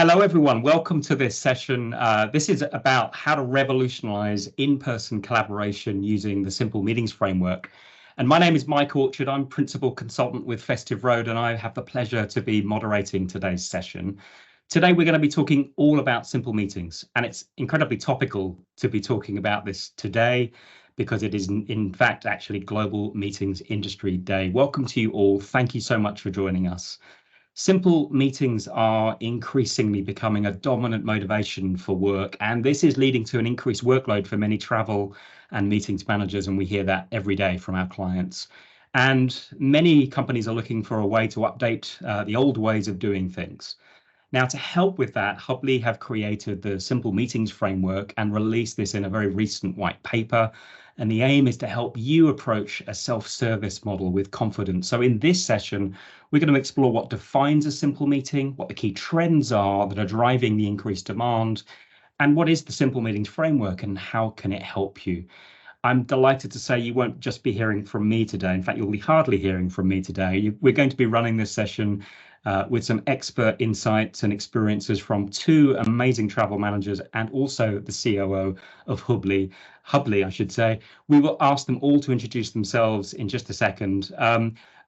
Hello, everyone. Welcome to this session. This is about how to revolutionize in-person collaboration using the Simple Meetings framework. And my name is Mike Orchard. I'm Principal Consultant with Festive Road, and I have the pleasure to be moderating today's session. Today, we're going to be talking all about Simple Meetings, and it's incredibly topical to be talking about this today because it is, in fact, actually Global Meetings Industry Day. Welcome to you all. Thank you so much for joining us. Simple meetings are increasingly becoming a dominant motivation for work, and this is leading to an increased workload for many travel and meetings managers, and we hear that every day from our clients. And many companies are looking for a way to update the old ways of doing things. Now, to help with that, Hubley have created the Simple Meetings framework and released this in a very recent white paper. And the aim is to help you approach a self-service model with confidence. So in this session, we're going to explore what defines a simple meeting, what the key trends are that are driving the increased demand, and what is the Simple Meetings framework and how can it help you. I'm delighted to say you won't just be hearing from me today. In fact, you'll be hardly hearing from me today. We're going to be running this session with some expert insights and experiences from two amazing travel managers and also the COO of Hubley, I should say. We will ask them all to introduce themselves in just a second.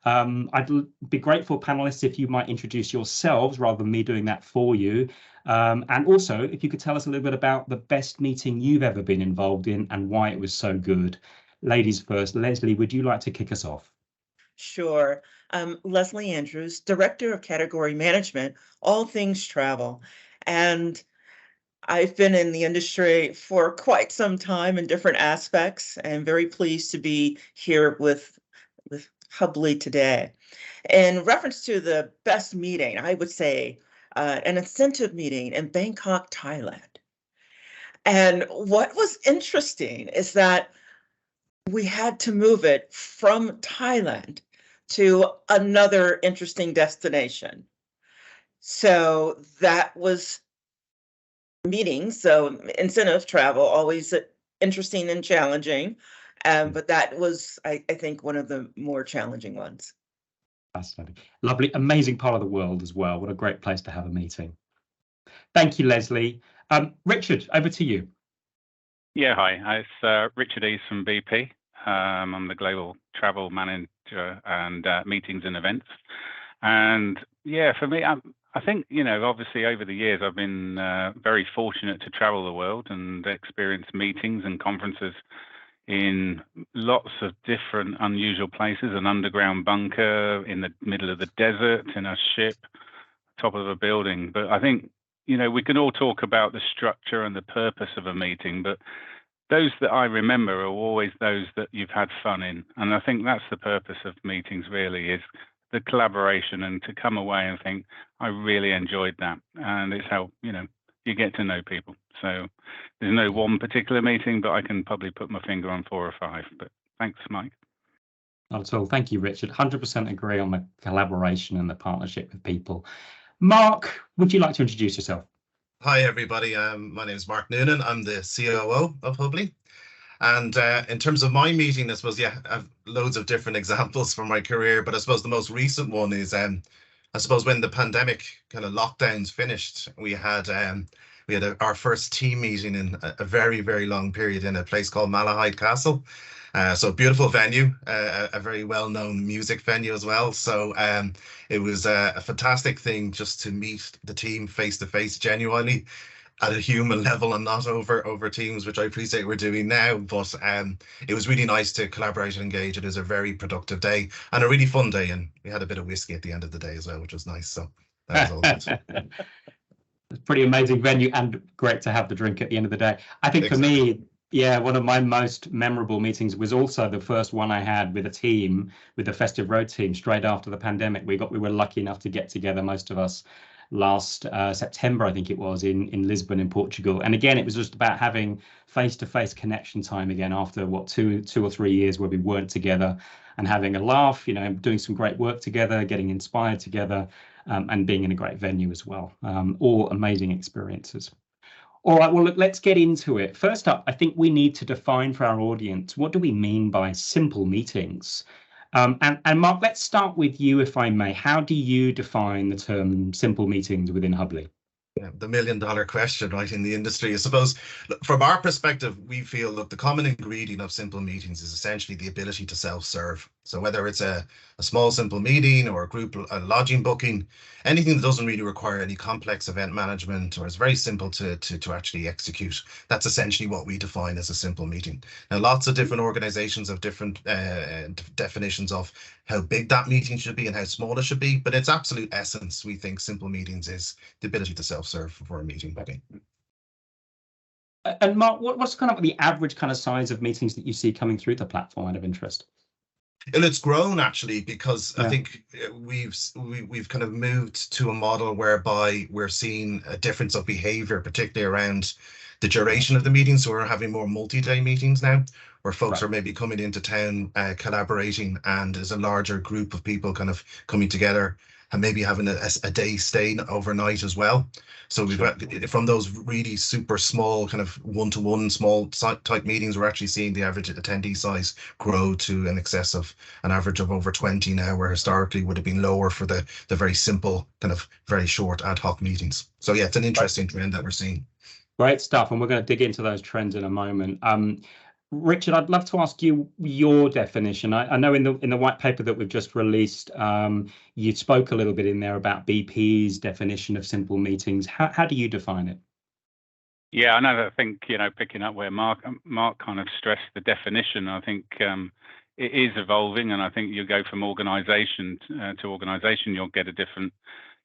I'd be grateful, panelists, if you might introduce yourselves rather than me doing that for you. And also, if you could tell us a little bit about the best meeting you've ever been involved in and why it was so good. Ladies first. Leslie, would you like to kick us off? Sure. Leslie Andrews, Director of Category Management, all things travel. And I've been in the industry for quite some time in different aspects, and very pleased to be here with Hubley today. In reference to the best meeting, I would say an incentive meeting in Bangkok, Thailand. And what was interesting is that we had to move it from Thailand to another interesting destination. So that was meetings. So incentive travel, always interesting and challenging. But that was, I think, one of the more challenging ones. Fascinating. Lovely, amazing part of the world as well. What a great place to have a meeting. Thank you, Leslie. Richard, over to you. Yeah, hi. It's Richard Eades from BP. I'm the Global Travel Manager and Meetings and Events. And yeah, for me, I think, obviously over the years, I've been very fortunate to travel the world and experience meetings and conferences in lots of different unusual places, an underground bunker, in the middle of the desert, in a ship, top of a building. But I think, we can all talk about the structure and the purpose of a meeting, but those that I remember are always those that you've had fun in. And I think that's the purpose of meetings, really, is the collaboration and to come away and think, I really enjoyed that. And it's how, you get to know people. So there's no one particular meeting, but I can probably put my finger on 4 or 5. But thanks, Mike. Not at all. Thank you, Richard. 100% agree on the collaboration and the partnership with people. Mark, would you like to introduce yourself? Hi, everybody. My name is Mark Nunan. I'm the COO of Hubley. And in terms of my meeting, I suppose, I have loads of different examples from my career, but I suppose the most recent one is, I suppose when the pandemic kind of lockdowns finished, we had our first team meeting in a very, very long period in a place called Malahide Castle. So a beautiful venue, a very well-known music venue as well. So it was a fantastic thing just to meet the team face to face, genuinely at a human level and not over Teams, which I appreciate we're doing now. But it was really nice to collaborate and engage. It was a very productive day and a really fun day. And we had a bit of whiskey at the end of the day as well, which was nice. So that was all good. It's a pretty amazing venue and great to have the drink at the end of the day. I think for me, one of my most memorable meetings was also the first one I had with a team, with the Festive Road team, straight after the pandemic. We were lucky enough to get together, most of us, last September, I think it was, in Lisbon, in Portugal. And again, it was just about having face-to-face connection time again after, two or 3 years where we weren't together, and having a laugh, doing some great work together, getting inspired together, and being in a great venue as well. All amazing experiences. All right, well, let's get into it. First up, I think we need to define for our audience, what do we mean by simple meetings? And Mark, let's start with you, if I may. How do you define the term simple meetings within Hubley? The million-dollar question, right, in the industry. I suppose from our perspective, we feel that the common ingredient of simple meetings is essentially the ability to self-serve. So whether it's a small simple meeting or a lodging booking, anything that doesn't really require any complex event management or is very simple to actually execute, that's essentially what we define as a simple meeting. Now, lots of different organizations have different definitions of how big that meeting should be and how small it should be, but its absolute essence, we think simple meetings is the ability to self-serve for a meeting booking. And Mark, what's kind of the average kind of size of meetings that you see coming through the platform out of interest? And it's grown actually, because I think we've kind of moved to a model whereby we're seeing a difference of behavior, particularly around the duration of the meetings. So we're having more multi-day meetings now, where folks are maybe coming into town, collaborating, and there's a larger group of people kind of coming together and maybe having a day staying overnight as well. So we've got from those really super small kind of one-to-one small type meetings, we're actually seeing the average attendee size grow to in excess of an average of over 20 now, where historically would have been lower for the very simple kind of very short ad hoc meetings. So yeah, it's an interesting trend that we're seeing. Great stuff, and we're going to dig into those trends in a moment. Richard, I'd love to ask you your definition. I know in the white paper that we've just released, you spoke a little bit in there about BP's definition of simple meetings. How do you define it? Yeah, I know. I think, picking up where Mark kind of stressed the definition, I think it is evolving, and I think you go from organisation to organisation, you'll get a different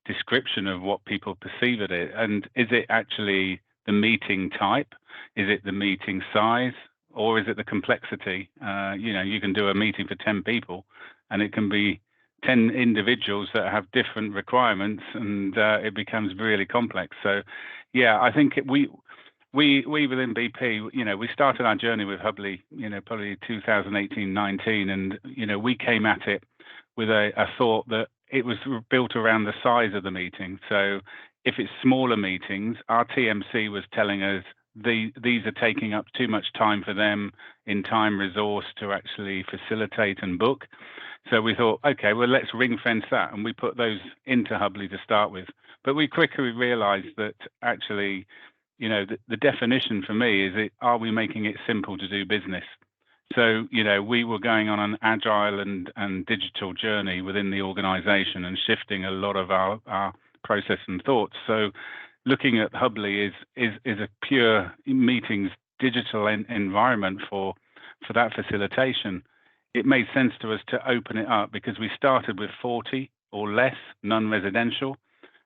description of what people perceive it is. And is it actually the meeting type? Is it the meeting size? Or is it the complexity? You can do a meeting for 10 people, and it can be 10 individuals that have different requirements, and it becomes really complex. So, yeah, I think we within BP, we started our journey with Hubbly, probably 2018-19, and we came at it with a thought that it was built around the size of the meeting. So, if it's smaller meetings, our TMC was telling us these are taking up too much time for them in time resource to actually facilitate and book. So we thought, okay, well, let's ring fence that, and we put those into Hubbly to start with. But we quickly realized that actually, the definition for me is, are we making it simple to do business? So, we were going on an agile and digital journey within the organization and shifting a lot of our process and thoughts. So looking at Hubbly is a pure meetings digital environment for that facilitation. It made sense to us to open it up because we started with 40 or less non-residential,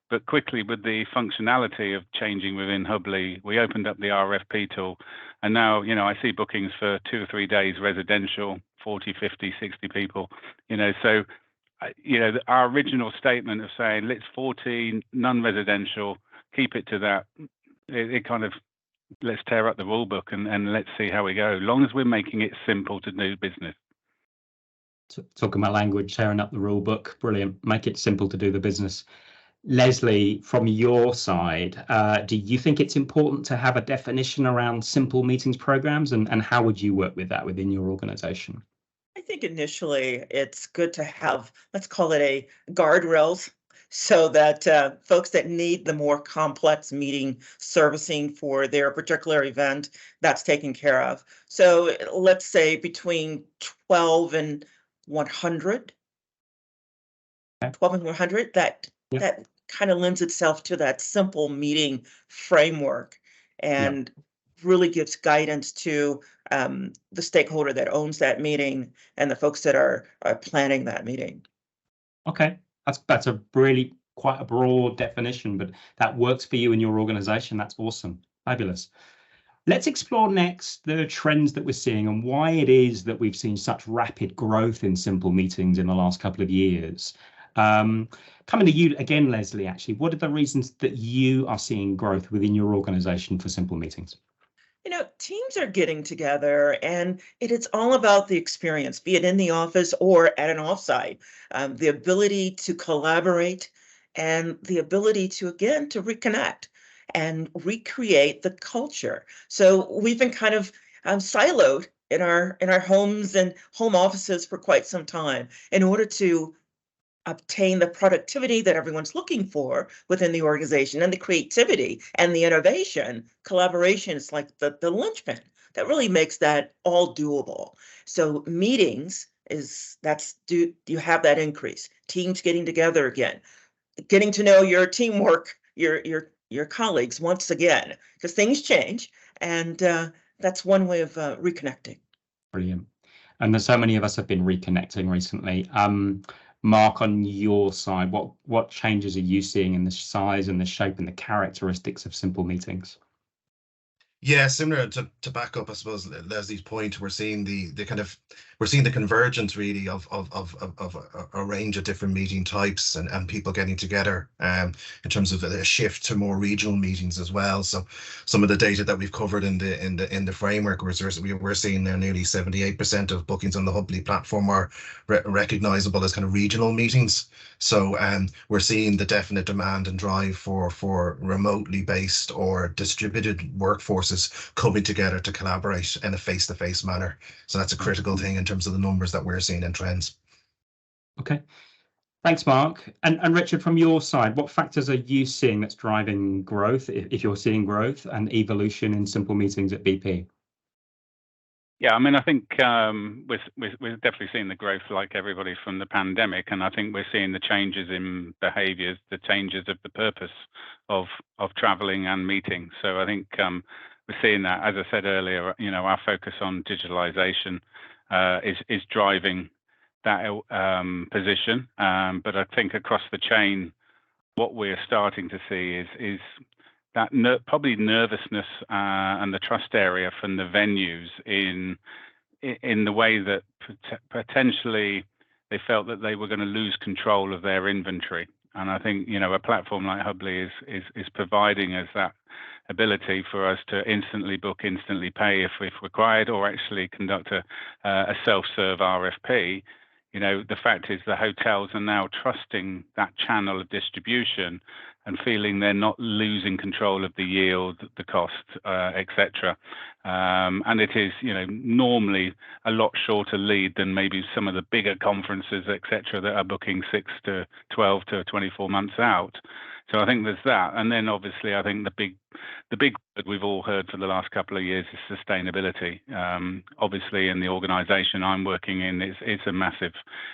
but quickly with the functionality of changing within Hubbly, we opened up the RFP tool, and now I see bookings for 2 or 3 days residential, 40, 50, 60 people. So our original statement of saying let's 40 non-residential, keep it to that. It kind of, let's tear up the rule book and let's see how we go. As long as we're making it simple to do business. Talking my language, tearing up the rule book, brilliant. Make it simple to do the business. Leslie, from your side, do you think it's important to have a definition around simple meetings programs, and how would you work with that within your organization? I think initially it's good to have, let's call it a guardrails, so that folks that need the more complex meeting servicing for their particular event, that's taken care of. So let's say between 12 and 100, okay. 12 and 100, that kind of lends itself to that simple meeting framework, and really gives guidance to the stakeholder that owns that meeting and the folks that are planning that meeting. Okay. That's a really quite a broad definition, but that works for you and your organization. That's awesome. Fabulous. Let's explore next the trends that we're seeing and why it is that we've seen such rapid growth in simple meetings in the last couple of years. Coming to you again, Leslie, actually, what are the reasons that you are seeing growth within your organization for simple meetings? Teams are getting together, and it's all about the experience, be it in the office or at an offsite. The ability to collaborate and the ability to reconnect and recreate the culture. So we've been kind of siloed in our homes and home offices for quite some time. In order to obtain the productivity that everyone's looking for within the organization, and the creativity and the innovation. Collaboration is like the linchpin that really makes that all doable. So meetings do you have that increase? Teams getting together again, getting to know your teamwork, your colleagues once again, because things change, and that's one way of reconnecting. Brilliant. And there's so many of us have been reconnecting recently. Mark, on your side, what changes are you seeing in the size and the shape and the characteristics of simple meetings? Yeah, similar to back up, I suppose, Leslie's point. We're seeing the convergence really of a range of different meeting types and people getting together in terms of a shift to more regional meetings as well. So some of the data that we've covered in the framework, we're seeing now nearly 78% of bookings on the Hubly platform are recognizable as kind of regional meetings. So we're seeing the definite demand and drive for remotely based or distributed workforces coming together to collaborate in a face-to-face manner. So that's a critical thing in terms of the numbers that we're seeing in trends. Okay, thanks, Mark. And Richard, from your side, what factors are you seeing that's driving growth, if you're seeing growth and evolution in simple meetings at BP? Yeah, I mean, I think we're definitely seeing the growth like everybody from the pandemic, and I think we're seeing the changes in behaviours, the changes of the purpose of travelling and meeting. So I think we're seeing that, as I said earlier, our focus on digitalisation is driving that position. But I think across the chain, what we're starting to see is that probably nervousness and the trust area from the venues in the way that potentially they felt that they were going to lose control of their inventory. And I think a platform like Hubly is providing us that ability for us to instantly book, instantly pay if required, or actually conduct a self-serve RFP. The fact is the hotels are now trusting that channel of distribution and feeling they're not losing control of the yield, the cost, etc. And it is, normally a lot shorter lead than maybe some of the bigger conferences, etc., that are booking 6 to 12 to 24 months out. So I think there's that. And then obviously I think the big word we've all heard for the last couple of years is sustainability. Obviously in the organization I'm working in, it's a massive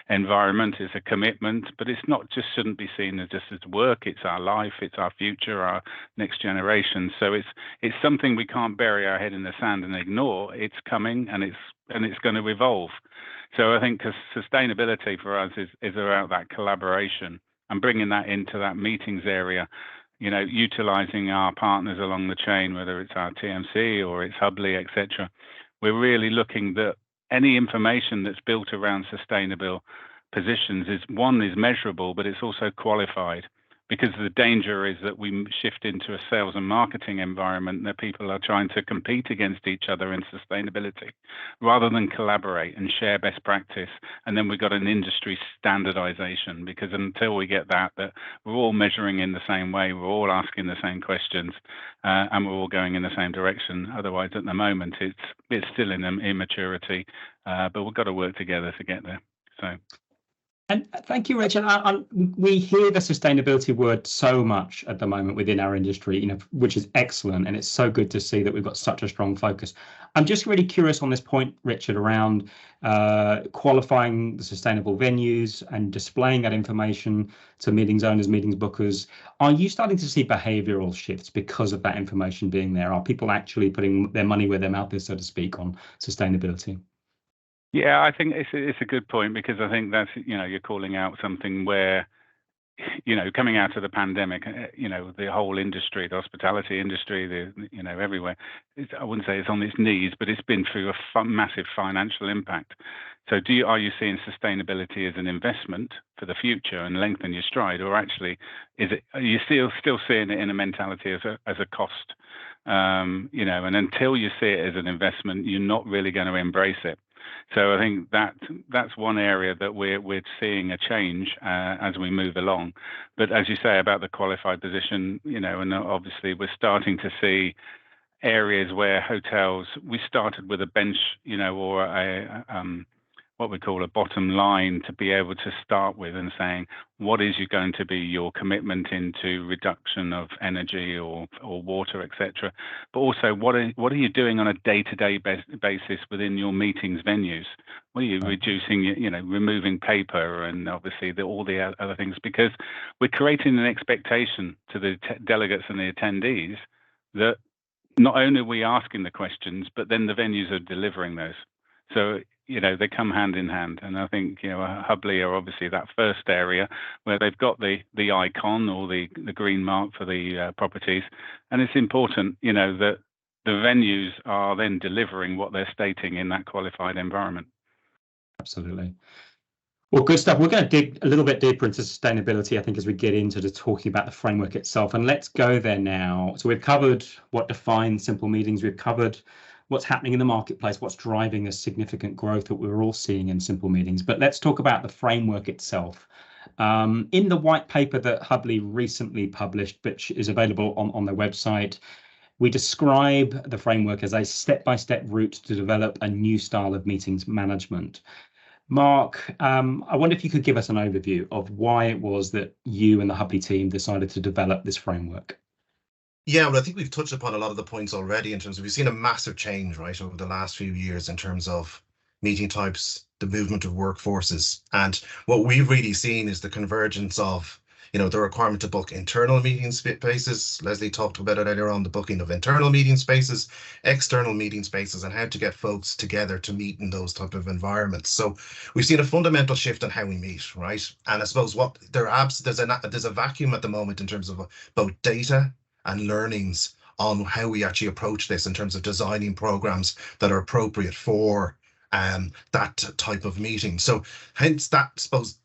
environment, it's a commitment, but it's not just, shouldn't be seen as just as work, it's our life, it's our future, our next generation. So it's something we can't bury our head in the sand and ignore. It's coming and it's going to evolve. So I think sustainability for us is about that collaboration and bringing that into that meetings area, utilizing our partners along the chain, whether it's our TMC or it's Hubly, etc. We're really looking that any information that's built around sustainable positions is measurable, but it's also qualified. Because the danger is that we shift into a sales and marketing environment that people are trying to compete against each other in sustainability rather than collaborate and share best practice. And then we've got an industry standardization, because until we get that we're all measuring in the same way, we're all asking the same questions, and we're all going in the same direction. Otherwise, at the moment, it's still in immaturity, but we've got to work together to get there. So. And thank you, Richard. We hear the sustainability word so much at the moment within our industry, which is excellent. And it's so good to see that we've got such a strong focus. I'm just really curious on this point, Richard, around qualifying the sustainable venues and displaying that information to meetings owners, meetings bookers. Are you starting to see behavioural shifts because of that information being there? Are people actually putting their money where their mouth is, so to speak, on sustainability? Yeah, I think it's a good point, because I think that's, you're calling out something where, coming out of the pandemic, the whole industry, the hospitality industry, everywhere, I wouldn't say it's on its knees, but it's been through a massive financial impact. So are you seeing sustainability as an investment for the future and lengthen your stride, or actually are you still seeing it in a mentality as a cost? And until you see it as an investment, you're not really going to embrace it. So I think that's one area that we're seeing a change as we move along. But as you say about the qualified position, and obviously we're starting to see areas where hotels, we started with a bench, or what we call a bottom line to be able to start with and saying, what is going to be your commitment into reduction of energy or water, etc. But also, what are you doing on a day-to-day basis within your meetings venues? What are you reducing, removing paper and obviously all the other things? Because we're creating an expectation to the delegates and the attendees that not only are we asking the questions, but then the venues are delivering those. So, they come hand in hand. And I think, Hubbly are obviously that first area where they've got the icon or the green mark for the properties. And it's important, that the venues are then delivering what they're stating in that qualified environment. Absolutely. Well, good stuff. We're going to dig a little bit deeper into sustainability, I think, as we get into talking about the framework itself. And let's go there now. So we've covered what defines simple meetings. We've covered what's happening in the marketplace, what's driving the significant growth that we're all seeing in simple meetings. But let's talk about the framework itself. In the white paper that Hubbly recently published, which is available on their website, we describe the framework as a step-by-step route to develop a new style of meetings management. Mark, I wonder if you could give us an overview of why it was that you and the Hubbly team decided to develop this framework. Yeah, well, I think we've touched upon a lot of the points already in terms of we've seen a massive change, right, over the last few years in terms of meeting types, the movement of workforces. And what we've really seen is the convergence of, the requirement to book internal meeting spaces. Leslie talked about it earlier on, the booking of internal meeting spaces, external meeting spaces, and how to get folks together to meet in those type of environments. So we've seen a fundamental shift in how we meet, right? And I suppose there's a vacuum at the moment in terms of both data and learnings on how we actually approach this in terms of designing programs that are appropriate for that type of meeting. So hence that, I suppose,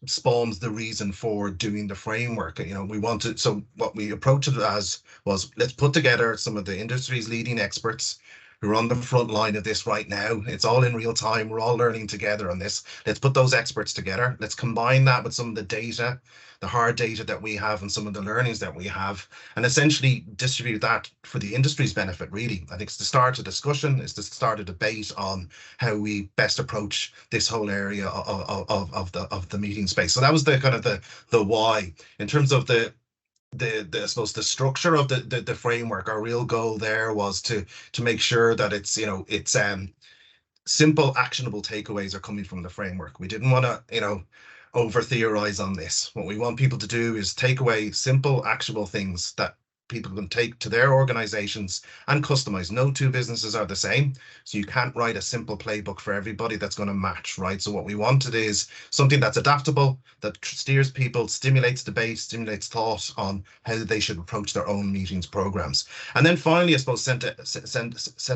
spawns the reason for doing the framework. We wanted, so what we approached it as was, let's put together some of the industry's leading experts who are on the front line of this right now. It's all in real time. We're all learning together on this. Let's put those experts together. Let's combine that with some of the data, the hard data that we have and some of the learnings that we have, and essentially distribute that for the industry's benefit, really. I think it's to start a discussion, it's to start a debate on how we best approach this whole area of the meeting space. So that was the kind of the why. In terms of the I suppose the structure of the framework, our real goal there was to make sure that it's simple, actionable takeaways are coming from the framework. We didn't want to over theorize on this. What we want people to do is take away simple, actionable things that people can take to their organizations and customize. No two businesses are the same, so you can't write a simple playbook for everybody that's going to match, right? So what we wanted is something that's adaptable, that steers people, stimulates debate, stimulates thought on how they should approach their own meetings programs. And then finally, I suppose, set a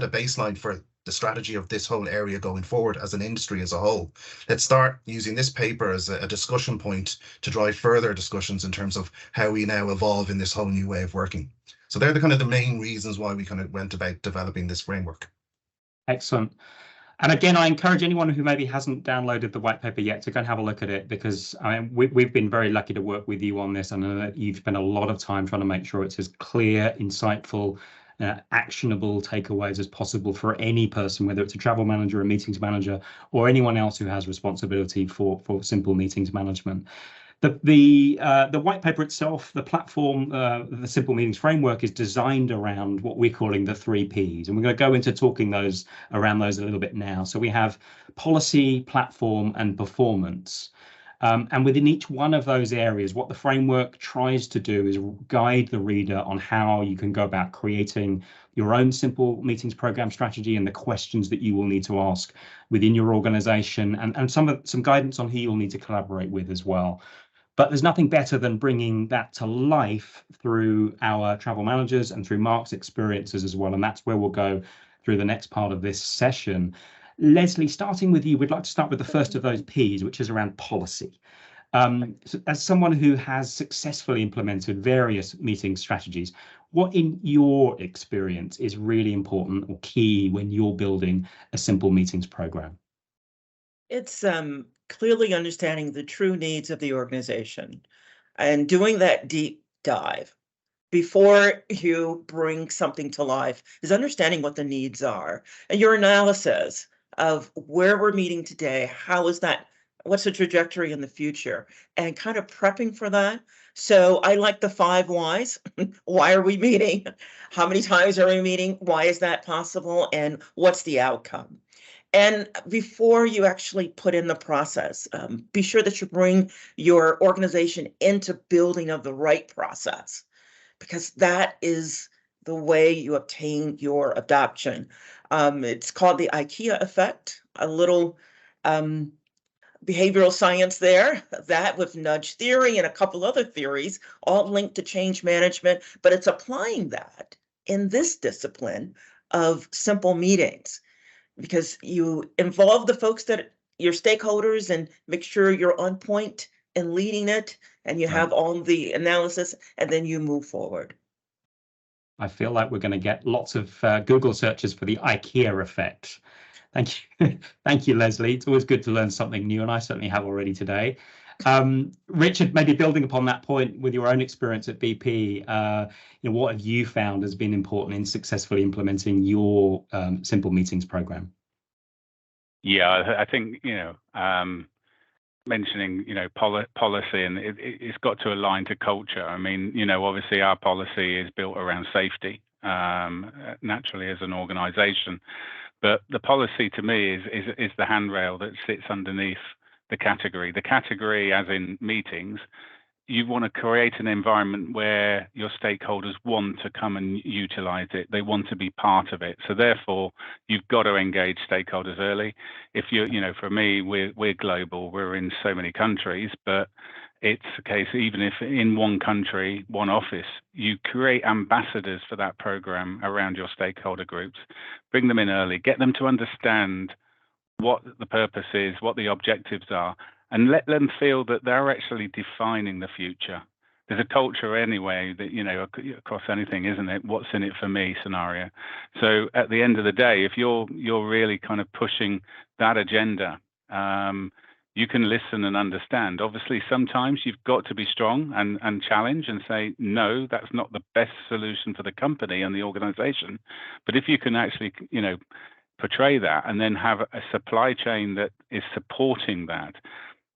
baseline for the strategy of this whole area going forward as an industry as a whole. Let's start using this paper as a discussion point to drive further discussions in terms of how we now evolve in this whole new way of working. So they're the kind of the main reasons why we kind of went about developing this framework. Excellent. And again, I encourage anyone who maybe hasn't downloaded the white paper yet to go and have a look at it, because we've been very lucky to work with you on this. I know that you've spent a lot of time trying to make sure it's as clear, insightful, actionable takeaways as possible for any person, whether it's a travel manager, a meetings manager, or anyone else who has responsibility for simple meetings management. The white paper itself, the platform, the Simple Meetings Framework is designed around what we're calling the 3 Ps. And we're going to go into talking around those a little bit now. So we have policy, platform, and performance. And within each one of those areas, what the framework tries to do is guide the reader on how you can go about creating your own simple meetings program strategy and the questions that you will need to ask within your organization, and some guidance on who you'll need to collaborate with as well. But there's nothing better than bringing that to life through our travel managers and through Mark's experiences as well. And that's where we'll go through the next part of this session. Leslie, starting with you, we'd like to start with the first of those Ps, which is around policy. So as someone who has successfully implemented various meeting strategies, what in your experience is really important or key when you're building a simple meetings program? It's clearly understanding the true needs of the organization and doing that deep dive before you bring something to life is understanding what the needs are. And your analysis of where we're meeting today, what's the trajectory in the future, and kind of prepping for that. So I like the 5 whys. Why are we meeting? How many times are we meeting? Why is that possible? And what's the outcome? And before you actually put in the process, be sure that you bring your organization into building of the right process, because that is the way you obtain your adoption. It's called the IKEA effect, a little behavioral science there, that with nudge theory and a couple other theories, all linked to change management, but it's applying that in this discipline of simple meetings, because you involve the folks that your stakeholders and make sure you're on point and leading it, and you have all the analysis, and then you move forward. I feel like we're going to get lots of Google searches for the IKEA effect. Thank you. Thank you, Leslie. It's always good to learn something new, and I certainly have already today. Richard, maybe building upon that point with your own experience at BP, what have you found has been important in successfully implementing your Simple Meetings program? Yeah, I think, mentioning, policy, and it's got to align to culture. I mean, obviously our policy is built around safety, naturally as an organization. But the policy to me is the handrail that sits underneath the category. The category, as in meetings, you want to create an environment where your stakeholders want to come and utilize it. They want to be part of it. So therefore, you've got to engage stakeholders early. If for me, we're global. We're in so many countries, but it's a case, even if in one country, one office, you create ambassadors for that program around your stakeholder groups, bring them in early, get them to understand what the purpose is, what the objectives are, and let them feel that they're actually defining the future. There's a culture anyway that, across anything, isn't it? What's in it for me scenario. So at the end of the day, if you're really kind of pushing that agenda, you can listen and understand. Obviously, sometimes you've got to be strong and challenge and say, no, that's not the best solution for the company and the organization. But if you can actually, portray that and then have a supply chain that is supporting that,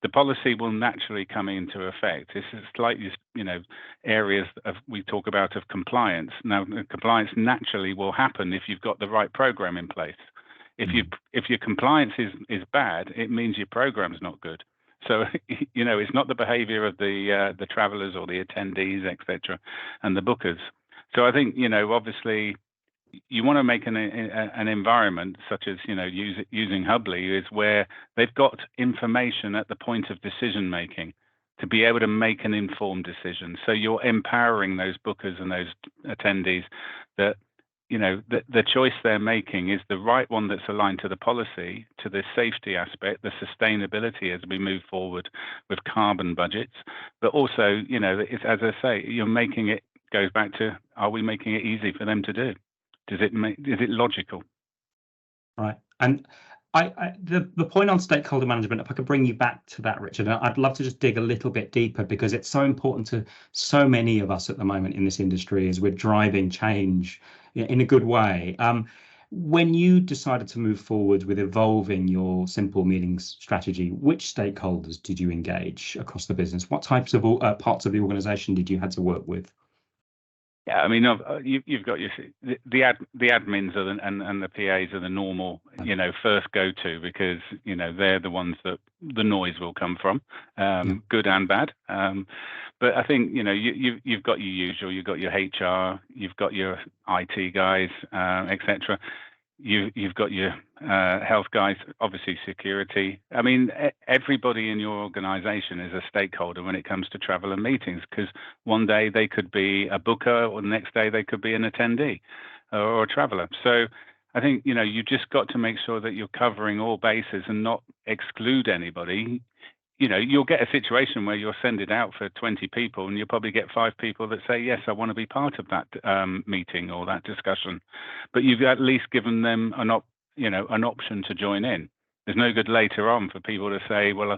the policy will naturally come into effect. This is slightly, areas we talk about of compliance. Now, compliance naturally will happen if you've got the right program in place. If your compliance is bad, it means your program's not good. So, it's not the behavior of the travelers or the attendees, etc., and the bookers. So I think, obviously, you want to make an environment such as, using Hubly, is where they've got information at the point of decision making to be able to make an informed decision. So you're empowering those bookers and those attendees that, the choice they're making is the right one that's aligned to the policy, to the safety aspect, the sustainability as we move forward with carbon budgets. But also, it's, as I say, you're making it, goes back to, are we making it easy for them to do? Is it logical? Right. And the point on stakeholder management, if I could bring you back to that, Richard, I'd love to just dig a little bit deeper, because it's so important to so many of us at the moment in this industry as we're driving change in a good way. When you decided to move forward with evolving your Simple Meetings strategy, which stakeholders did you engage across the business? What types of parts of the organization did you have to work with? Yeah, I mean, you've got the admins and the PAs are the normal, first go to, because they're the ones that the noise will come from, good and bad. But I think you've got your usual, you've got your HR, you've got your IT guys, etc. You've got your health guys, obviously security. I mean, everybody in your organization is a stakeholder when it comes to travel and meetings, because one day they could be a booker, or the next day they could be an attendee or a traveler. So I think, you just got to make sure that you're covering all bases and not exclude anybody. You'll get a situation where you'll send it out for 20 people, and you'll probably get 5 people that say, yes, I want to be part of that meeting or that discussion. But you've at least given them an option to join in. There's no good later on for people to say, well,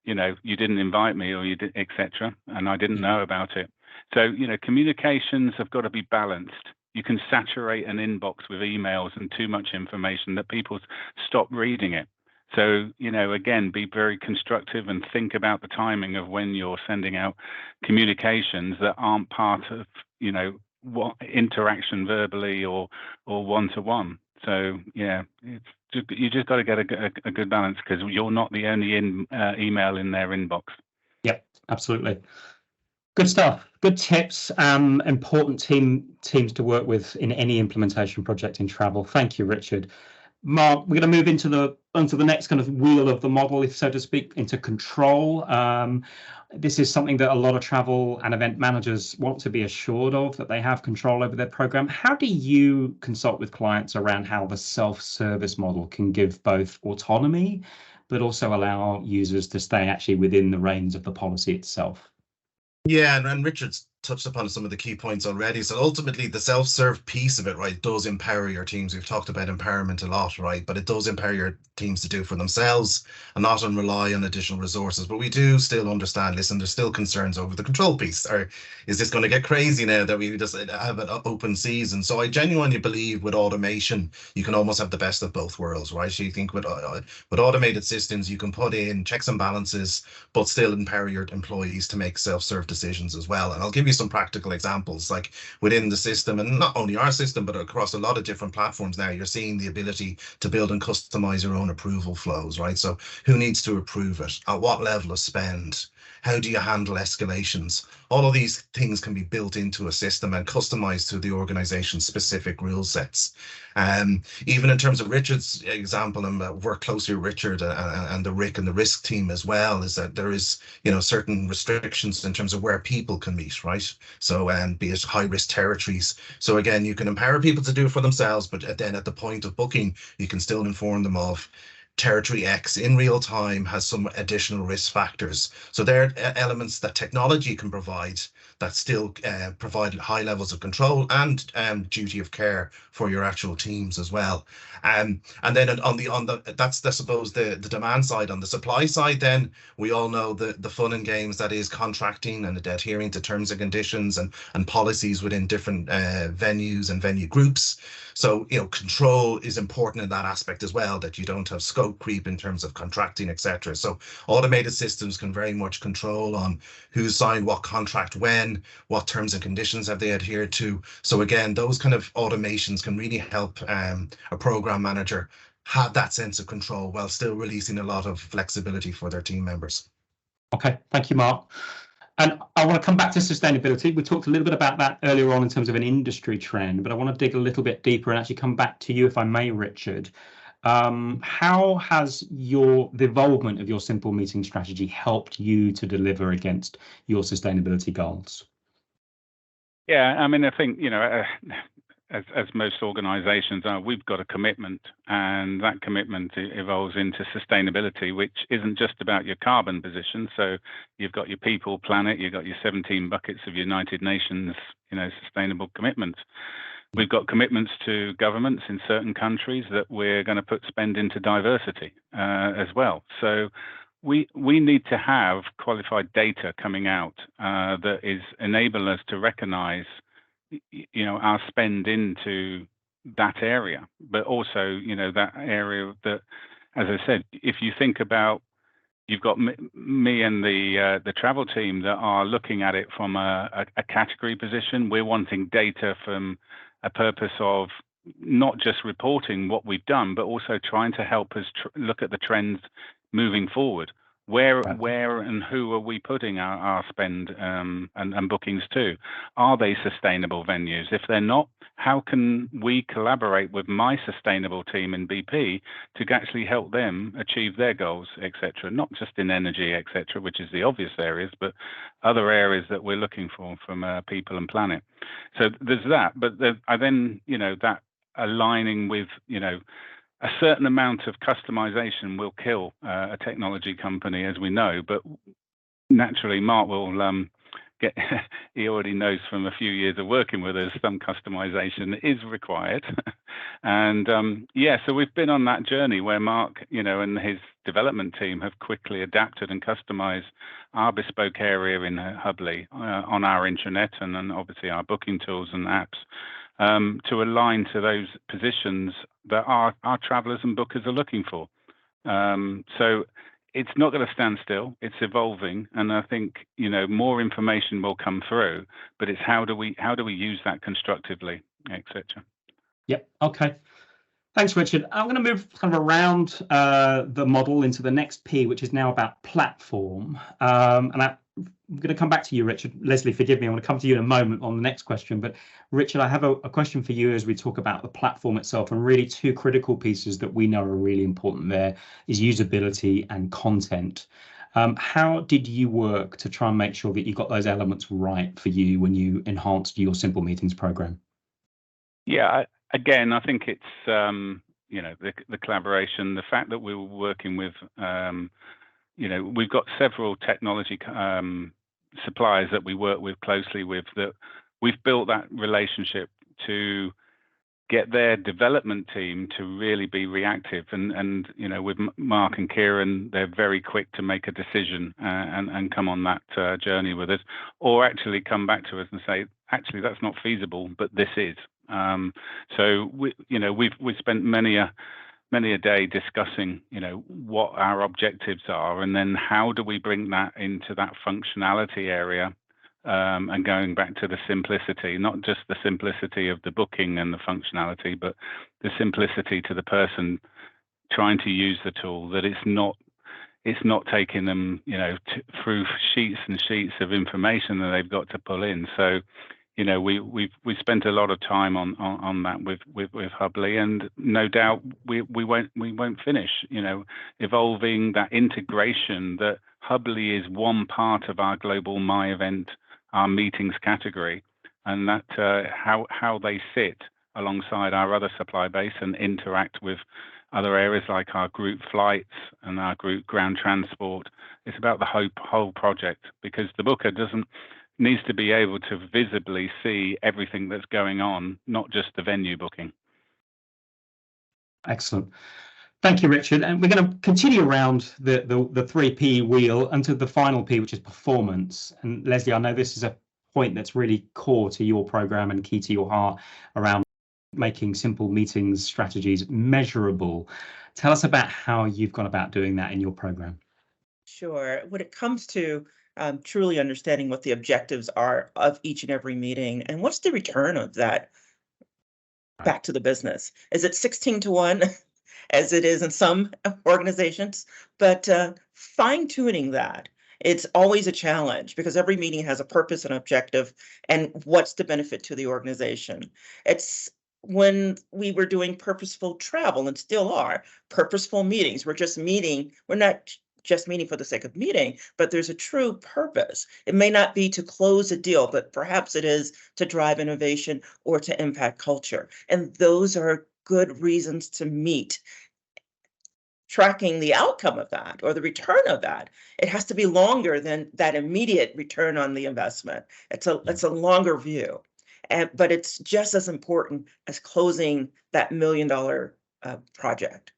you didn't invite me, or you did, etc., and I didn't know about it. So, communications have got to be balanced. you can saturate an inbox with emails and too much information that people stop reading it. So, again, be very constructive and think about the timing of when you're sending out communications that aren't part of, what interaction verbally or one-to-one. So, yeah, you just got to get a good balance, because you're not the only email in their inbox. Yep, absolutely. Good stuff. Good tips. Important teams to work with in any implementation project in travel. Thank you, Richard. Mark, we're going to move into the next kind of wheel of the model, if so to speak, into control. This is something that a lot of travel and event managers want to be assured of, that they have control over their program. How do you consult with clients around how the self-service model can give both autonomy, but also allow users to stay actually within the reins of the policy itself? Yeah, and Richard's touched upon some of the key points already. So ultimately, the self-serve piece of it, right, does empower your teams. We've talked about empowerment a lot, right? But it does empower your teams to do for themselves and not rely on additional resources. But we do still understand, listen, there's still concerns over the control piece. Or is this going to get crazy now that we just have an open season? So I genuinely believe with automation, you can almost have the best of both worlds, right? So you think with automated systems, you can put in checks and balances, but still empower your employees to make self-serve decisions as well. And I'll give you some practical examples, like within the system, and not only our system, but across a lot of different platforms now, you're seeing the ability to build and customize your own approval flows, right? So who needs to approve it? At what level of spend? How do you handle escalations? All of these things can be built into a system and customized to the organization's specific rule sets. Even in terms of Richard's example, and work closely with Richard and the RIC and the risk team as well, is that there is, certain restrictions in terms of where people can meet, right? So, be it high risk territories. So again, you can empower people to do it for themselves, but then at the point of booking, you can still inform them of territory X in real time has some additional risk factors. So there are elements that technology can provide that still provide high levels of control and duty of care for your actual teams as well. And then on the that's I suppose the demand side. On the supply side, then we all know the fun and games that is contracting and adhering to terms and conditions and policies within different venues and venue groups. So control is important in that aspect as well, that you don't have scope creep in terms of contracting, etc. So automated systems can very much control on who signed what contract when, what terms and conditions have they adhered to. So again, those kind of automations can really help a program manager have that sense of control while still releasing a lot of flexibility for their team members. Okay, thank you, Mark. And I want to come back to sustainability. We talked a little bit about that earlier on in terms of an industry trend, but I want to dig a little bit deeper and actually come back to you, if I may, Richard. How has the evolvement of your simple meeting strategy helped you to deliver against your sustainability goals? Yeah, I mean, I think, as most organizations are, we've got a commitment, and that commitment evolves into sustainability, which isn't just about your carbon position. So you've got your people, planet, you've got your 17 buckets of United Nations, sustainable commitments. We've got commitments to governments in certain countries that we're going to put spend into diversity as well. So we need to have qualified data coming out that is enable us to recognize our spend into that area, but also that area that, as I said, if you think about, you've got me and the travel team that are looking at it from a category position. We're wanting data from a purpose of not just reporting what we've done, but also trying to help us look at the trends moving forward. Where and who are we putting our spend and bookings to? Are they sustainable venues? If they're not, how can we collaborate with my sustainable team in BP to actually help them achieve their goals, etc.? Not just in energy, etc., which is the obvious areas, but other areas that we're looking for from people and planet. So there's that. But I then, that aligning with, a certain amount of customization will kill a technology company, as we know. But naturally, Mark will get, he already knows from a few years of working with us, some customization is required. And so we've been on that journey where Mark, and his development team have quickly adapted and customized our bespoke area in Hubly on our intranet and then obviously our booking tools and apps. to align to those positions that our travellers and bookers are looking for. So it's not going to stand still. It's evolving, and I think more information will come through. But it's how do we use that constructively, etc. Yep. Okay. Thanks, Richard. I'm going to move kind of around the model into the next P, which is now about platform. And I'm going to come back to you, Richard. Leslie, forgive me. I'm going to come to you in a moment on the next question. But Richard, I have a question for you as we talk about the platform itself, and really two critical pieces that we know are really important there is usability and content. How did you work to try and make sure that you got those elements right for you when you enhanced your Simple Meetings program? Yeah, again, I think it's the collaboration, the fact that we were working with we've got several technology suppliers that we work with closely with, that we've built that relationship to get their development team to really be reactive, and with Mark and Kieran, they're very quick to make a decision and come on that journey with us, or actually come back to us and say, actually that's not feasible, but this is. So we've spent many a day discussing what our objectives are, and then how do we bring that into that functionality area, and going back to the simplicity, not just the simplicity of the booking and the functionality, but the simplicity to the person trying to use the tool, that it's not taking them through sheets and sheets of information that they've got to pull in. So we spent a lot of time on that with Hubly, and no doubt we won't finish evolving that integration, that Hubly is one part of our global My Event, our meetings category, and that how they sit alongside our other supply base and interact with other areas like our group flights and our group ground transport. It's about the whole project, because the booker needs to be able to visibly see everything that's going on, not just the venue booking. Excellent. Thank you, Richard. And we're going to continue around the 3P wheel until the final P, which is performance. And Leslie, I know this is a point that's really core to your program and key to your heart around making Simple Meetings strategies measurable. Tell us about how you've gone about doing that in your program. Sure. When it comes to truly understanding what the objectives are of each and every meeting, and what's the return of that back to the business? Is it 16-to-1, as it is in some organizations? But fine-tuning that, it's always a challenge, because every meeting has a purpose and objective, and what's the benefit to the organization? It's when we were doing purposeful travel, and still are purposeful meetings, we're not just meeting for the sake of meeting, but there's a true purpose. It may not be to close a deal, but perhaps it is to drive innovation or to impact culture. And those are good reasons to meet. Tracking the outcome of that, or the return of that, it has to be longer than that immediate return on the investment. It's a longer view, but it's just as important as closing that $1 million project.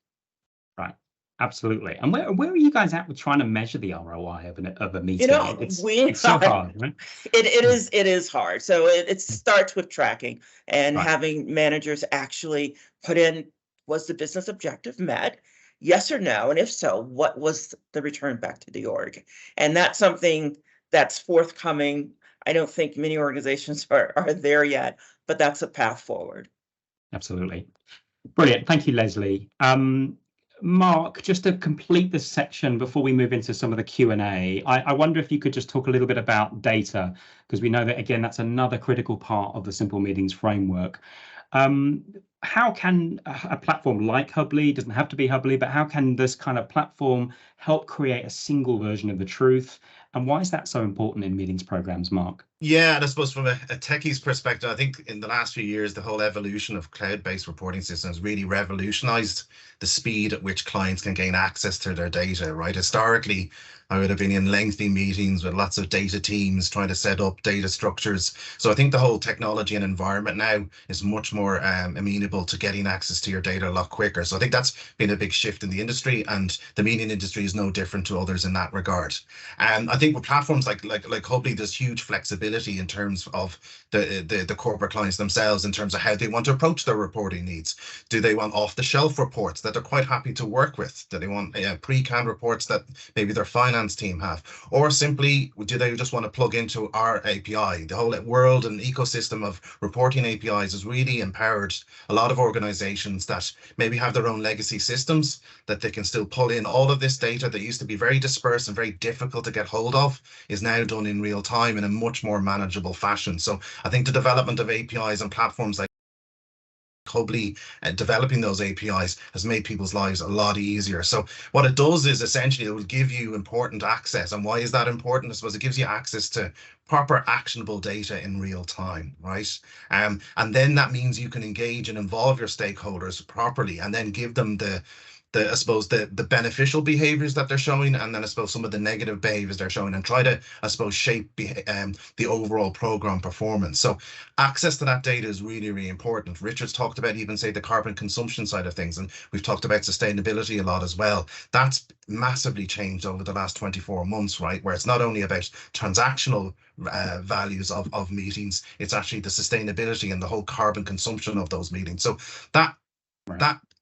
Right. Absolutely. And where are you guys at with trying to measure the ROI of a meeting? It's so hard, right? It is hard. So it starts with tracking and having managers actually put in, was the business objective met? Yes or no? And if so, what was the return back to the org? And that's something that's forthcoming. I don't think many organizations are there yet, but that's a path forward. Absolutely. Brilliant. Thank you, Leslie. Mark, just to complete this section before we move into some of the Q&A, I wonder if you could just talk a little bit about data, because we know that, again, that's another critical part of the Simple Meetings framework. How can a platform like Hubly, doesn't have to be Hubly, but how can this kind of platform help create a single version of the truth? And why is that so important in meetings programs, Mark? Yeah, and I suppose from a techie's perspective, I think in the last few years, the whole evolution of cloud-based reporting systems really revolutionized the speed at which clients can gain access to their data, right? Historically, I would have been in lengthy meetings with lots of data teams trying to set up data structures. So I think the whole technology and environment now is much more amenable to getting access to your data a lot quicker. So I think that's been a big shift in the industry, and the meeting industry is no different to others in that regard. And I think think with platforms like Hubly, there's huge flexibility in terms of the corporate clients themselves, in terms of how they want to approach their reporting needs. Do they want off-the-shelf reports that they're quite happy to work with? Do they want pre-canned reports that maybe their finance team have? Or simply, do they just want to plug into our API? The whole world and ecosystem of reporting APIs has really empowered a lot of organizations that maybe have their own legacy systems, that they can still pull in all of this data that used to be very dispersed and very difficult to get hold of, is now done in real time in a much more manageable fashion. So I think the development of APIs and platforms like Hubly and developing those APIs has made people's lives a lot easier. So what it does is essentially it will give you important access. And why is that important? I suppose it gives you access to proper actionable data in real time, right? And then that means you can engage and involve your stakeholders properly, and then give them I suppose the beneficial behaviors that they're showing, and then I suppose some of the negative behaviors they're showing, and try to, I suppose, shape the overall program performance. So access to that data is really, really important. Richard's talked about even, say, the carbon consumption side of things, and we've talked about sustainability a lot as well. That's massively changed over the last 24 months, right? Where it's not only about transactional values of meetings, it's actually the sustainability and the whole carbon consumption of those meetings. So that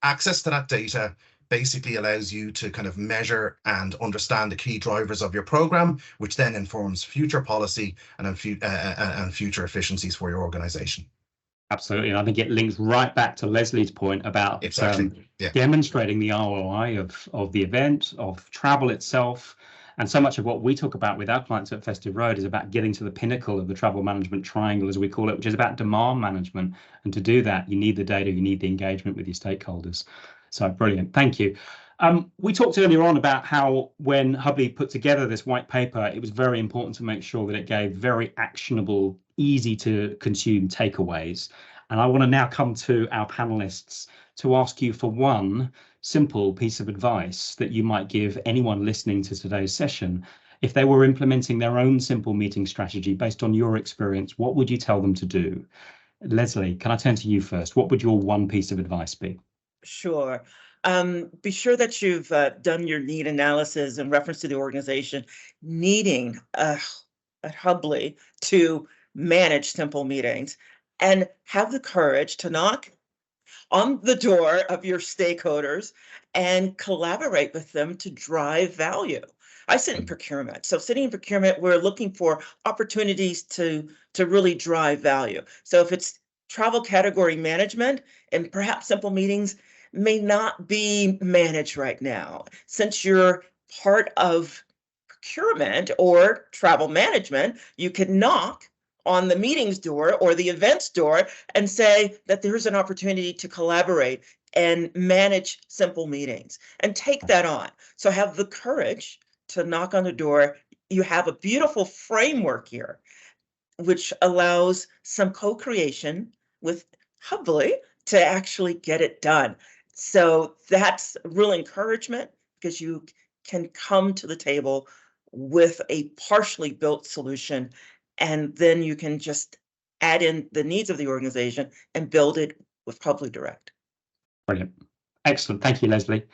access to that data basically allows you to kind of measure and understand the key drivers of your program, which then informs future policy and future efficiencies for your organization. Absolutely, and I think it links right back to Leslie's point about demonstrating the ROI of the event, of travel itself. And so much of what we talk about with our clients at Festive Road is about getting to the pinnacle of the travel management triangle, as we call it, which is about demand management. And to do that, you need the data, you need the engagement with your stakeholders. So brilliant, thank you. We talked earlier on about how when Hubly put together this white paper, it was very important to make sure that it gave very actionable, easy to consume takeaways. And I want to now come to our panelists to ask you for one simple piece of advice that you might give anyone listening to today's session. If they were implementing their own simple meeting strategy based on your experience, what would you tell them to do? Leslie, can I turn to you first? What would your one piece of advice be? Sure. Be sure that you've done your need analysis in reference to the organization needing at Hubly to manage simple meetings, and have the courage to knock on the door of your stakeholders and collaborate with them to drive value. I sit in procurement. So sitting in procurement, we're looking for opportunities to really drive value. So if it's travel category management, and perhaps simple meetings may not be managed right now. Since you're part of procurement or travel management, you can knock on the meetings door or the events door and say that there's an opportunity to collaborate and manage simple meetings, and take that on. So have the courage to knock on the door. You have a beautiful framework here, which allows some co-creation with Hubly to actually get it done. So that's real encouragement, because you can come to the table with a partially built solution, and then you can just add in the needs of the organization and build it with Hubly Direct. Brilliant. Excellent. Thank you, Leslie.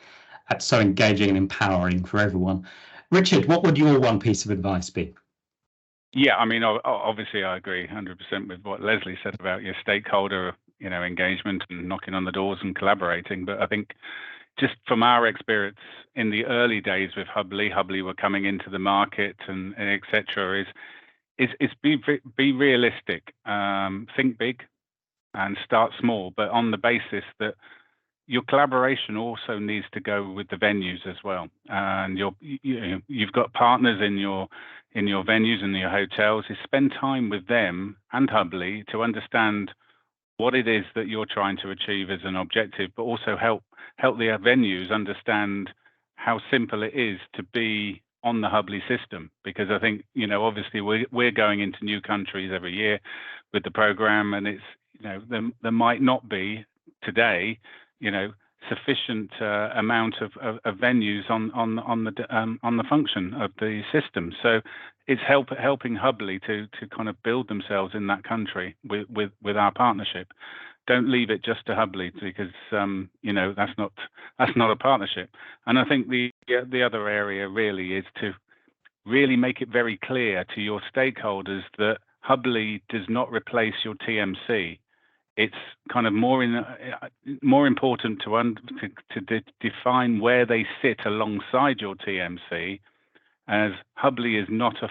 That's so engaging and empowering for everyone. Richard, what would your one piece of advice be? Yeah, I mean, obviously I agree 100% with what Leslie said about your stakeholder, engagement and knocking on the doors and collaborating. But I think just from our experience in the early days with Hubly were coming into the market and et cetera, is be realistic, think big and start small, but on the basis that your collaboration also needs to go with the venues as well. And you've got partners in your venues and your hotels. Is spend time with them and Hubly to understand what it is that you're trying to achieve as an objective, but also help the venues understand how simple it is to be on the Hubly system. Because I think, obviously we're going into new countries every year with the program, and it's, there might not be today, sufficient amount of venues on the function of the system. So it's helping Hubly to kind of build themselves in that country with our partnership. Don't leave it just to Hubly, because that's not a partnership. And I think the other area really is to really make it very clear to your stakeholders that Hubly does not replace your TMC. It's kind of more important to define where they sit alongside your TMC, as Hubly is not a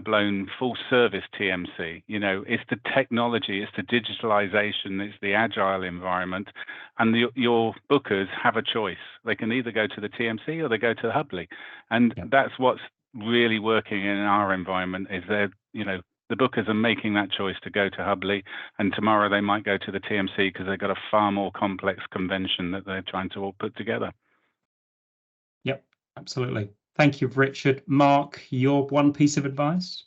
blown full service TMC. You know, it's the technology, it's the digitalization, it's the agile environment, and your bookers have a choice. They can either go to the TMC or they go to Hubly, and that's what's really working in our environment. Is that, you know, the bookers are making that choice to go to Hubly, and tomorrow they might go to the TMC because they've got a far more complex convention that they're trying to all put together. Yep, absolutely. Thank you, Richard. Mark, your one piece of advice?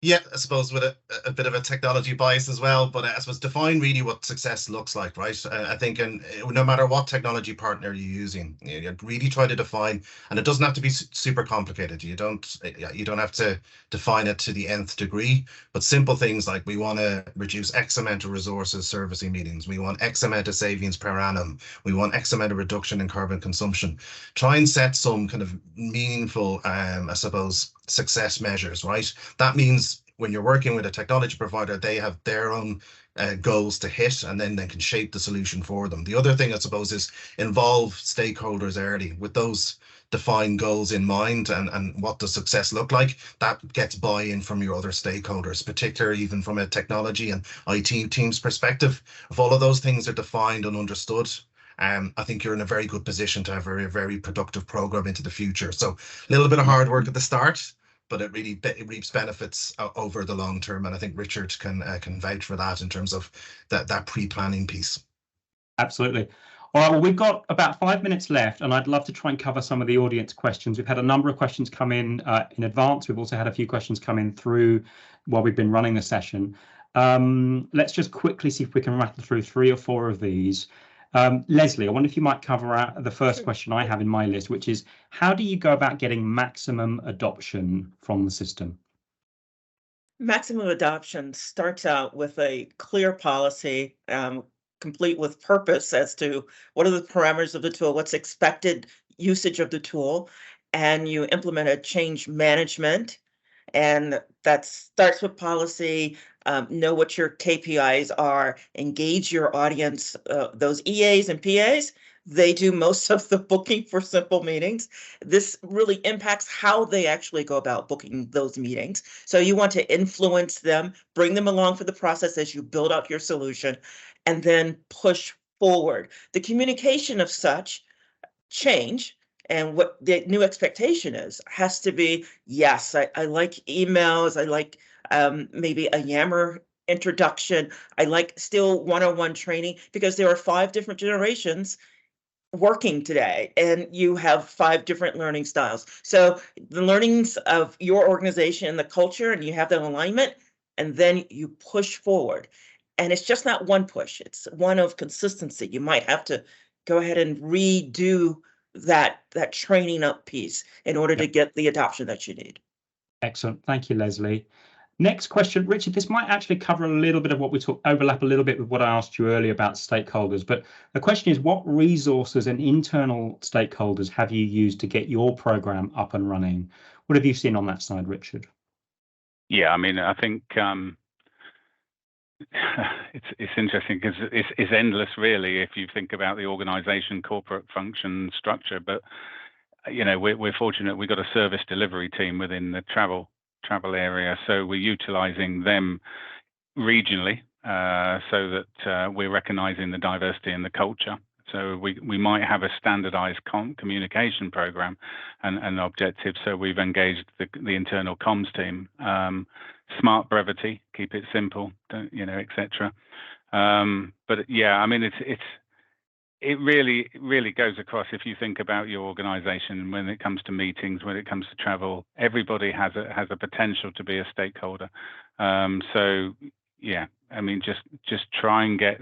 Yeah, I suppose with a bit of a technology bias as well, but I suppose define really what success looks like, right? I think, and no matter what technology partner you're using, you really try to define, and it doesn't have to be super complicated. You don't have to define it to the nth degree, but simple things like we want to reduce X amount of resources servicing meetings. We want X amount of savings per annum. We want X amount of reduction in carbon consumption. Try and set some kind of meaningful, I suppose, success measures, right? That means when you're working with a technology provider, they have their own goals to hit, and then they can shape the solution for them. The other thing, I suppose, is involve stakeholders early with those defined goals in mind, and what does success look like. That gets buy-in from your other stakeholders, particularly even from a technology and IT team's perspective. If all of those things are defined and understood, I think you're in a very good position to have a very productive program into the future. So a little bit of hard work at the start, but it reaps benefits over the long term. And I think Richard can vouch for that in terms of that pre-planning piece. Absolutely. All right, well, we've got about 5 minutes left, and I'd love to try and cover some of the audience questions. We've had a number of questions come in advance. We've also had a few questions come in through while we've been running the session. Let's just quickly see if we can rattle through 3 or 4 of these. Leslie, I wonder if you might cover out the first question I have in my list, which is, how do you go about getting maximum adoption from the system? Maximum adoption starts out with a clear policy, complete with purpose as to what are the parameters of the tool, what's expected usage of the tool, and you implement a change management. And that starts with policy. Know what your KPIs are, engage your audience, those EAs and PAs. They do most of the booking for simple meetings. This really impacts how they actually go about booking those meetings. So you want to influence them, bring them along for the process as you build out your solution, and then push forward. The communication of such change and what the new expectation is has to be, yes, I like emails, I like maybe a Yammer introduction, I like still one-on-one training, because there are 5 different generations working today, and you have 5 different learning styles. So the learnings of your organization and the culture, and you have that alignment, and then you push forward. And it's just not one push, it's one of consistency. You might have to go ahead and redo that training up piece in order to get the adoption that you need. Excellent. Thank you, Leslie. Next question, Richard, this might actually cover a little bit of what we talked, overlap a little bit with what I asked you earlier about stakeholders, but the question is, what resources and internal stakeholders have you used to get your program up and running? What have you seen on that side, Richard? Yeah, I mean, I think it's interesting because it's endless, really, if you think about the organization, corporate function structure. But you know, we're fortunate we've got a service delivery team within the travel area, so we're utilizing them regionally, so that we're recognizing the diversity in the culture. So we might have a standardized communication program and objectives. So we've engaged the internal comms team. Smart brevity, keep it simple, etc. But yeah, I mean, it really goes across. If you think about your organization, when it comes to meetings, when it comes to travel, everybody has a potential to be a stakeholder. So yeah, I mean, just try and get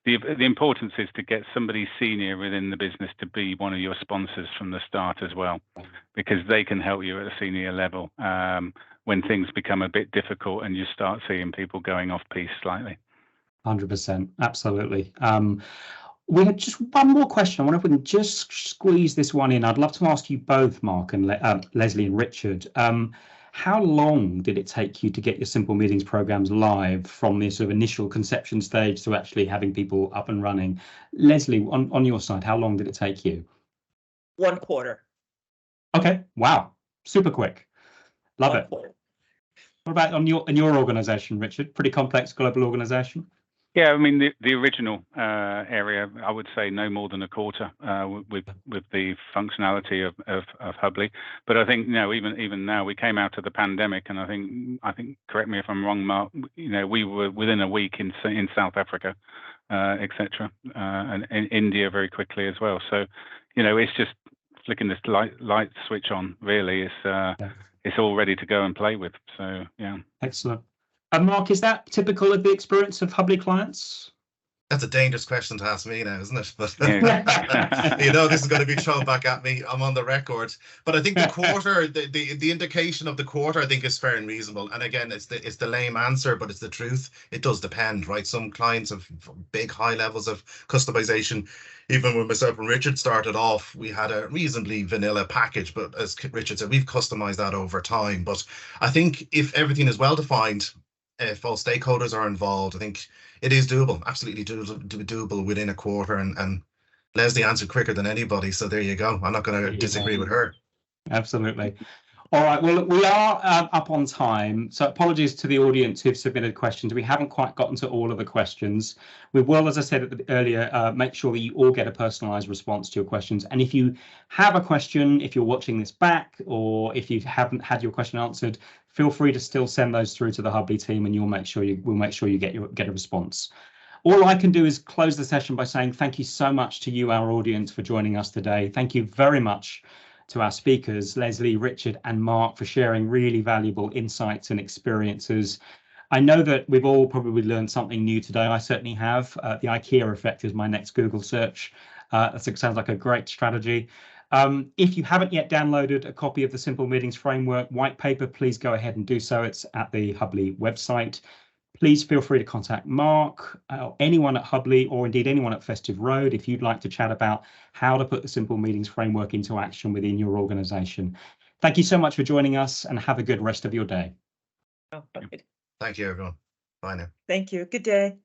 the importance is to get somebody senior within the business to be one of your sponsors from the start as well, because they can help you at a senior level when things become a bit difficult and you start seeing people going off piece slightly. 100%, absolutely. We had just one more question. I wonder if we can just squeeze this one in. I'd love to ask you both, Mark and Leslie and Richard. How long did it take you to get your Simple Meetings programs live from the sort of initial conception stage to actually having people up and running? Leslie, on your side, how long did it take you? 1 quarter. Okay, wow, super quick. Love it. Quarter. What about in your organization, Richard? Pretty complex global organization? Yeah, I mean the original area, I would say no more than a quarter with the functionality of Hubly. But I think even now we came out of the pandemic, and I think correct me if I'm wrong, Mark. We were within a week in South Africa, etc., and in India very quickly as well. So it's just flicking this light switch on. Really, it's all ready to go and play with. So yeah, excellent. And Mark, is that typical of the experience of Hubly clients? That's a dangerous question to ask me now, isn't it? But this is going to be thrown back at me. I'm on the record. But I think the quarter, the indication of the quarter, I think is fair and reasonable. And again, it's the lame answer, but it's the truth. It does depend, right? Some clients have big high levels of customization. Even when myself and Richard started off, we had a reasonably vanilla package. But as Richard said, we've customized that over time. But I think if everything is well defined, if all stakeholders are involved, I think it is doable, absolutely doable within a quarter. And Leslie answered quicker than anybody, so there you go. I'm not going to disagree with her. Absolutely. All right, well, we are up on time, so apologies to the audience who've submitted questions. We haven't quite gotten to all of the questions. We will, as I said earlier, make sure that you all get a personalised response to your questions. And if you have a question, if you're watching this back, or if you haven't had your question answered, feel free to still send those through to the Hubly team, and we'll make sure you get a response. All I can do is close the session by saying thank you so much to you, our audience, for joining us today. Thank you very much to our speakers, Leslie, Richard and Mark, for sharing really valuable insights and experiences. I know that we've all probably learned something new today. I certainly have. The IKEA effect is my next Google search. That sounds like a great strategy. If you haven't yet downloaded a copy of the Simple Meetings Framework white paper, please go ahead and do so. It's at the Hubly website. Please feel free to contact Mark, or anyone at Hubly, or indeed anyone at Festive Road if you'd like to chat about how to put the Simple Meetings Framework into action within your organization. Thank you so much for joining us, and have a good rest of your day. Oh, Thank you, everyone. Bye now. Thank you. Good day.